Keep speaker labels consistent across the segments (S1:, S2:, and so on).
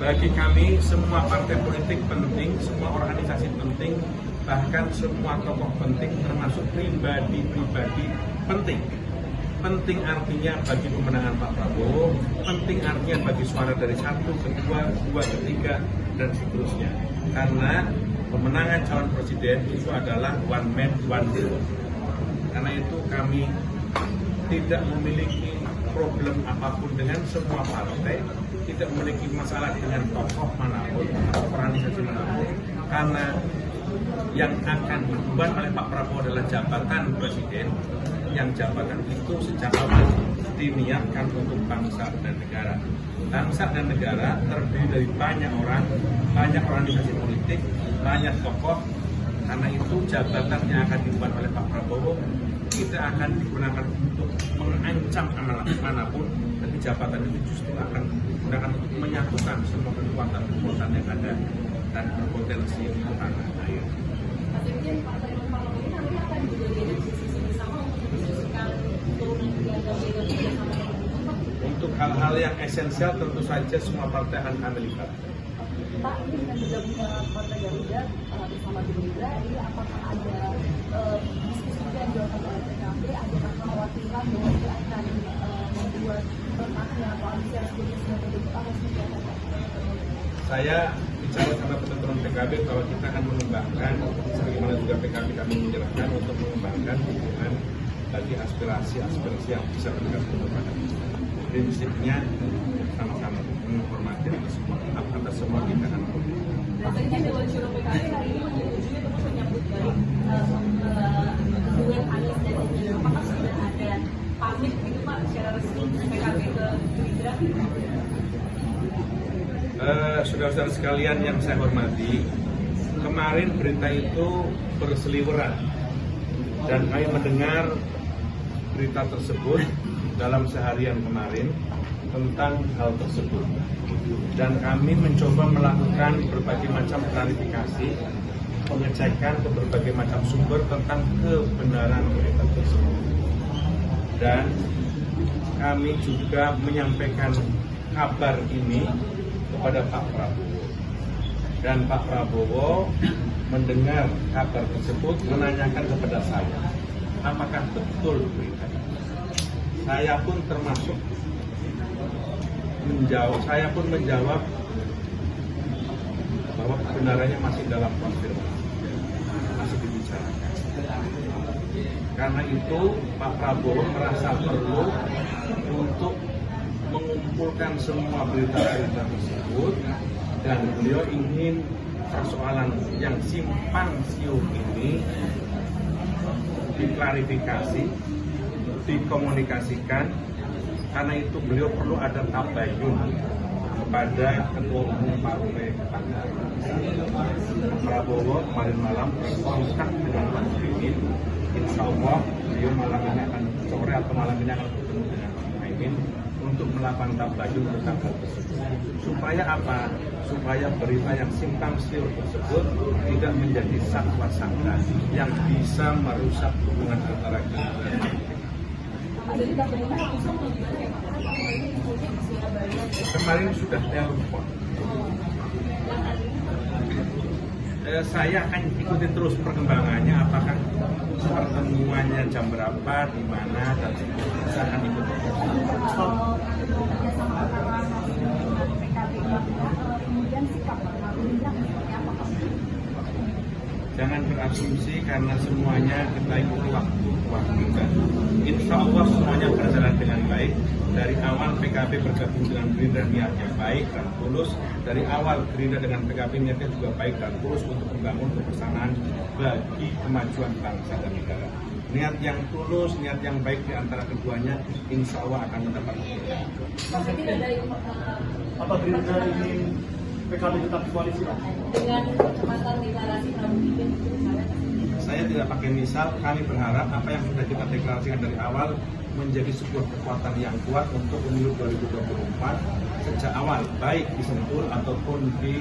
S1: Bagi kami semua partai politik penting, semua organisasi penting, bahkan semua tokoh penting termasuk pribadi-pribadi penting. Penting artinya bagi pemenangan Pak Prabowo, penting artinya bagi suara dari 1, kedua, 2, ketiga, dan seterusnya. Karena pemenangan calon presiden itu adalah one man, one vote. Karena itu kami tidak memiliki problem apapun dengan semua partai, tidak memiliki masalah dengan tokoh manapun atau organisasi manapun, karena yang akan diemban oleh Pak Prabowo adalah jabatan presiden, yang jabatan itu sejak awal diniatkan untuk bangsa dan negara. Bangsa dan negara terdiri dari banyak orang, banyak organisasi politik, banyak tokoh. Karena itu jabatan yang akan diemban oleh Pak Prabowo tidak akan digunakan untuk mengancam manapun, tapi jabatan itu justru akan digunakan untuk menyatukan semua kekuatan-kekuatan yang ada dan berpotensi untuk tanah air. Untuk hal-hal yang esensial tentu saja semua partai akan kami libatkan.
S2: Pak, ini dengan bergabungnya Partai Garuda bersama Gerindra, ini apakah ada diskusi yang dilakukan oleh PKB, ada kekhawatiran bahwa itu akan membuat retaknya koalisi yang sebelumnya terbentuk atau seperti apa?
S1: Saya bicara sama teman-teman PKB bahwa kita akan mengembangkan, sebagaimana juga PKB kami menyerahkan untuk mengembangkan hubungan bagi aspirasi yang bisa bergabung kepada kita. Prinsipnya sama-sama menghormati atas semua kita kan.
S2: Rasanya Dewan Syuro PKB hari ini menyetujui untuk menyambut baik hubungan Anies dan Ganjar. Apakah sudah ada pamit gitu Pak secara resmi PKB ke Gerindra?
S1: Saudara-saudara sekalian yang saya hormati, kemarin berita itu berseliweran dan kami mendengar berita tersebut dalam seharian kemarin tentang hal tersebut, dan kami mencoba melakukan berbagai macam klarifikasi, pengecekan ke berbagai macam sumber tentang kebenaran berita tersebut, dan kami juga menyampaikan kabar ini kepada Pak Prabowo, dan Pak Prabowo mendengar kabar tersebut menanyakan kepada saya apakah betul berita itu. Saya pun termasuk menjawab bahwa kebenarannya masih dalam konfirmasi, masih dibicarakan. Karena itu Pak Prabowo merasa perlu untuk mengumpulkan semua berita-berita tersebut, dan beliau ingin persoalan yang simpang siur ini diklarifikasi, dikomunikasikan. Karena itu beliau perlu ada tabayun kepada Ketua Umum Partai Pak Prabowo kemarin malam kontak dengan Pak Muhaimin. Insya Allah beliau malam ini akan sore atau malam ini akan bertemu dengan Pak Muhaimin untuk melakukan tabayun tentang hal tersebut. Supaya apa? Supaya berita yang simpang siur tersebut tidak menjadi sakwa sangka yang bisa merusak hubungan antara kita. Kemarin sudah telepon. Saya akan ikuti terus perkembangannya, apakah pertemuannya jam berapa, di mana, dan saya akan ikuti. Jangan berasumsi, karena semuanya kita ikuti waktu dan insya Allah semuanya berjalan dengan baik. Dari awal PKB bergabung dengan Gerindra niatnya baik dan tulus. Dari awal Gerindra dengan PKB niatnya juga baik dan tulus untuk membangun kebersamaan bagi kemajuan bangsa dan negara. Niat yang tulus, niat yang baik di antara keduanya, insya Allah akan mendapat keberkahan.
S3: Apa Gerindra ingin PKB tetap di koalisi Pak?
S2: Dengan kecepatan deklarasi Prabowo,
S1: saya tidak pakai misal, kami berharap apa yang sudah kita deklarasikan dari awal menjadi sebuah kekuatan yang kuat untuk pemilu 2024 sejak awal, baik di Sentul ataupun di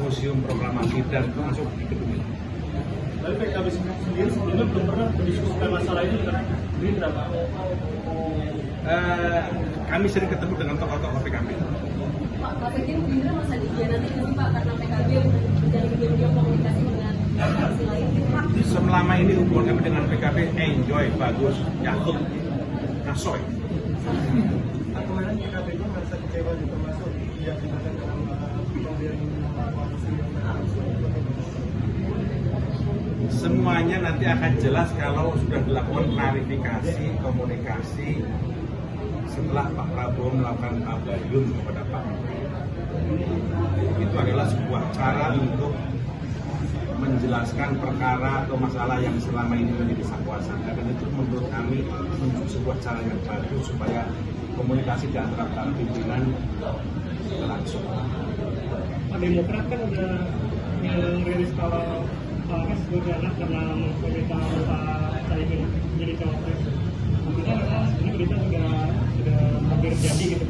S1: Museum Proklamasi dan termasuk di gedung ini.
S3: Tapi PKB sendiri sebelumnya belum pernah mendiskusikan masalah ini dengan Gerindra Pak?
S1: kami sering ketemu dengan tokoh-tokoh PKB.
S2: Pak Sekjen Gerindra masa dikhianati nggak sih Pak karena PKB menjalin diam-diam komunikasi dengan fraksi lain?
S1: Selama ini hubungan kami dengan PKB enjoy, bagus, yakut, kasoy.
S3: Kemarin PKB itu merasa kecewa juga masuk yang digunakan dalam pembelian koalisi yang
S1: Semuanya nanti akan jelas kalau sudah dilakukan klarifikasi, komunikasi setelah Pak Prabowo melakukan tabayun kepada Pak Menteri. Itu adalah sebuah cara untuk menjelaskan perkara atau masalah yang selama ini menjadi sakwa-sangka, dan itu menurut kami menjadi sebuah cara yang bagus supaya komunikasi di antara para pimpinan berlangsung.
S3: Pak Demokrat kan udah merilis kalau Pak Anas berjalan karena meminta Pak Caimin jadi cawapres. Kita memang ini berita sudah hampir jadi gitu.